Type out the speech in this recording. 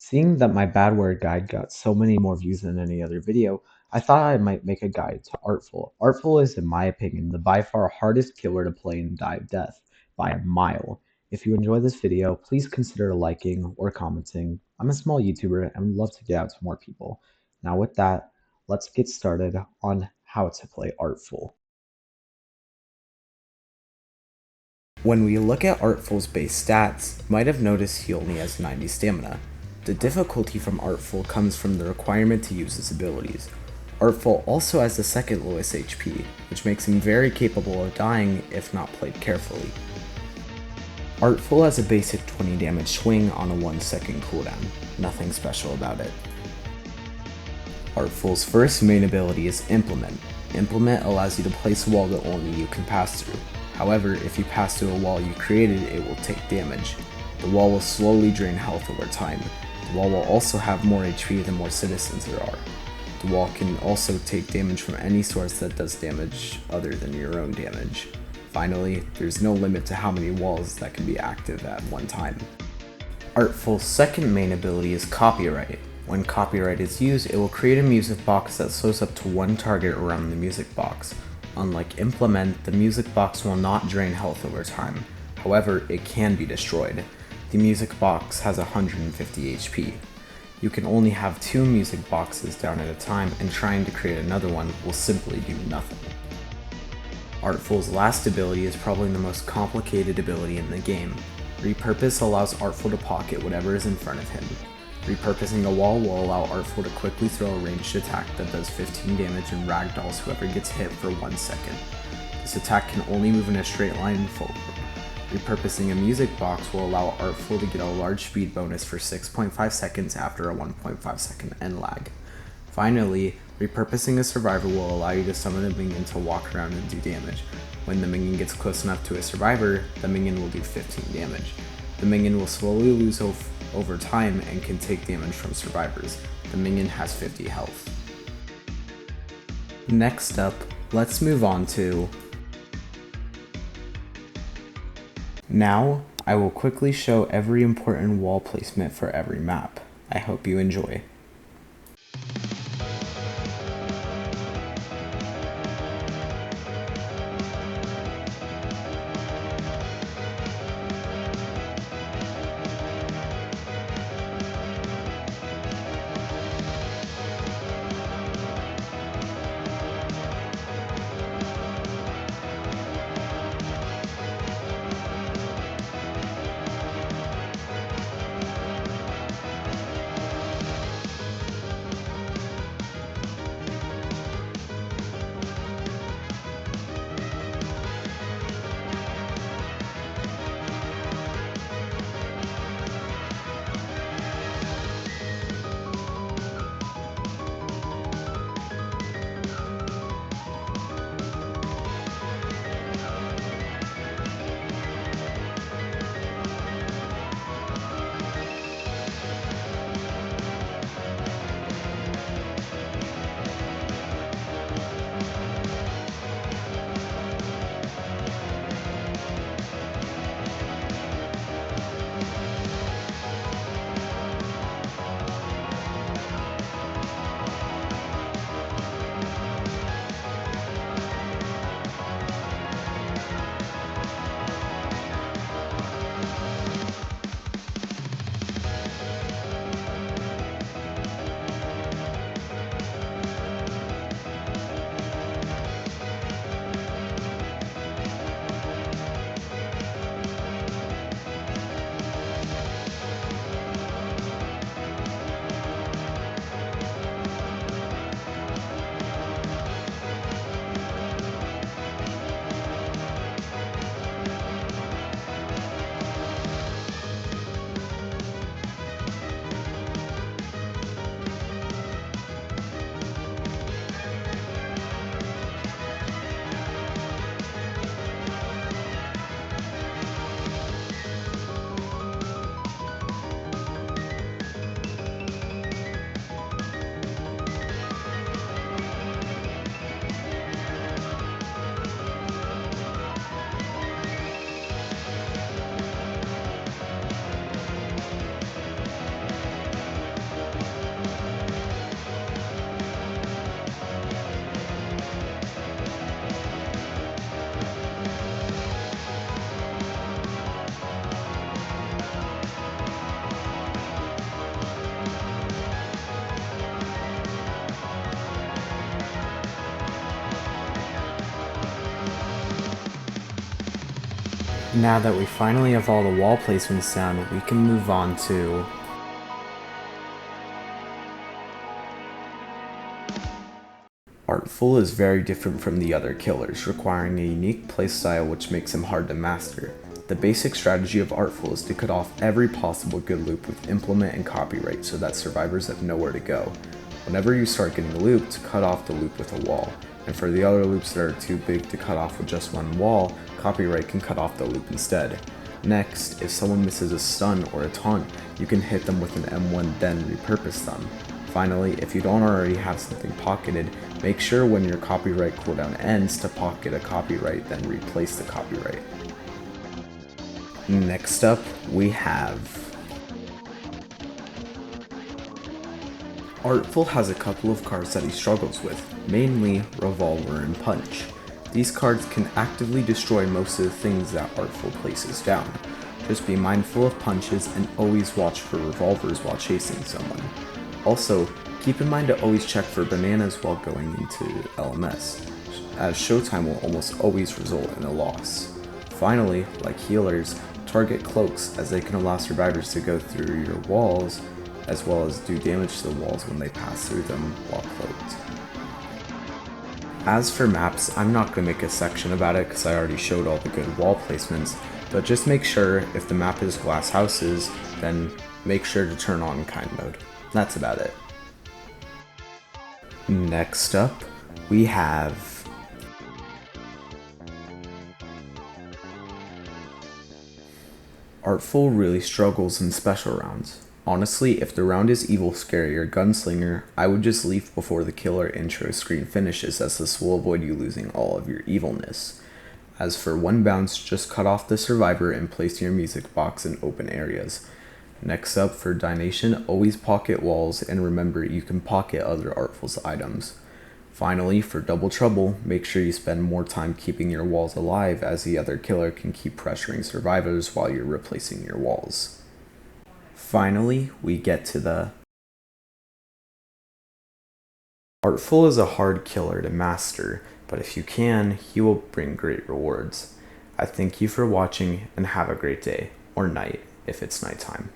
Seeing that my bad word guide got so many more views than any other video, I thought I might make a guide to Artful. Artful is, in my opinion, the by far hardest killer to play in Die of Death, by a mile. If you enjoy this video, please consider liking or commenting. I'm a small YouTuber and would love to get out to more people. Now with that, let's get started on how to play Artful. When we look at Artful's base stats, you might have noticed he only has 90 stamina. The difficulty from Artful comes from the requirement to use his abilities. Artful also has the second lowest HP, which makes him very capable of dying if not played carefully. Artful has a basic 20 damage swing on a 1-second cooldown, nothing special about it. Artful's first main ability is Implement. Implement allows you to place a wall that only you can pass through. However, if you pass through a wall you created, it will take damage. The wall will slowly drain health over time. The wall will also have more HP the more citizens there are. The wall can also take damage from any source that does damage other than your own damage. Finally, there's no limit to how many walls that can be active at one time. Artful's second main ability is Copyright. When Copyright is used, it will create a music box that slows up to one target around the music box. Unlike Implement, the music box will not drain health over time. However, it can be destroyed. The music box has 150 HP. You can only have 2 music boxes down at a time, and trying to create another one will simply do nothing. Artful's last ability is probably the most complicated ability in the game. Repurpose allows Artful to pocket whatever is in front of him. Repurposing a wall will allow Artful to quickly throw a ranged attack that does 15 damage and ragdolls whoever gets hit for 1 second. This attack can only move in a straight line forward. Repurposing a music box will allow Artful to get a large speed bonus for 6.5 seconds after a 1.5 second end lag. Finally, repurposing a survivor will allow you to summon a minion to walk around and do damage. When the minion gets close enough to a survivor, the minion will do 15 damage. The minion will slowly lose over time and can take damage from survivors. The minion has 50 health. Next up, let's move on to... Now, I will quickly show every important wall placement for every map. I hope you enjoy. Now that we finally have all the wall placements down, we can move on to Artful is very different from the other killers, requiring a unique playstyle which makes him hard to master. The basic strategy of Artful is to cut off every possible good loop with implement and copyright so that survivors have nowhere to go. Whenever you start getting looped, cut off the loop with a wall. And for the other loops that are too big to cut off with just one wall, copyright can cut off the loop instead. Next, if someone misses a stun or a taunt, you can hit them with an M1 then repurpose them. Finally, if you don't already have something pocketed, make sure when your copyright cooldown ends to pocket a copyright, then replace the copyright. Next up, we have Artful has a couple of cards that he struggles with, mainly Revolver and Punch. These cards can actively destroy most of the things that Artful places down. Just be mindful of punches and always watch for revolvers while chasing someone. Also, keep in mind to always check for bananas while going into LMS, as showtime will almost always result in a loss. Finally, like healers, target cloaks as they can allow survivors to go through your walls, as well as do damage to the walls when they pass through them while cloaked. As for maps, I'm not going to make a section about it because I already showed all the good wall placements, but just make sure if the map is glass houses, then make sure to turn on kind mode. That's about it. Next up, we have Artful really struggles in special rounds. Honestly, if the round is Evil Scary or Gunslinger, I would just leave before the killer intro screen finishes, as this will avoid you losing all of your evilness. As for one bounce, just cut off the survivor and place your music box in open areas. Next up, for Dination, always pocket walls, and remember you can pocket other Artful's items. Finally, for Double Trouble, make sure you spend more time keeping your walls alive, as the other killer can keep pressuring survivors while you're replacing your walls. Finally, we get to the Artful is a hard killer to master, but if you can, he will bring great rewards. I thank you for watching and have a great day, or night if it's nighttime.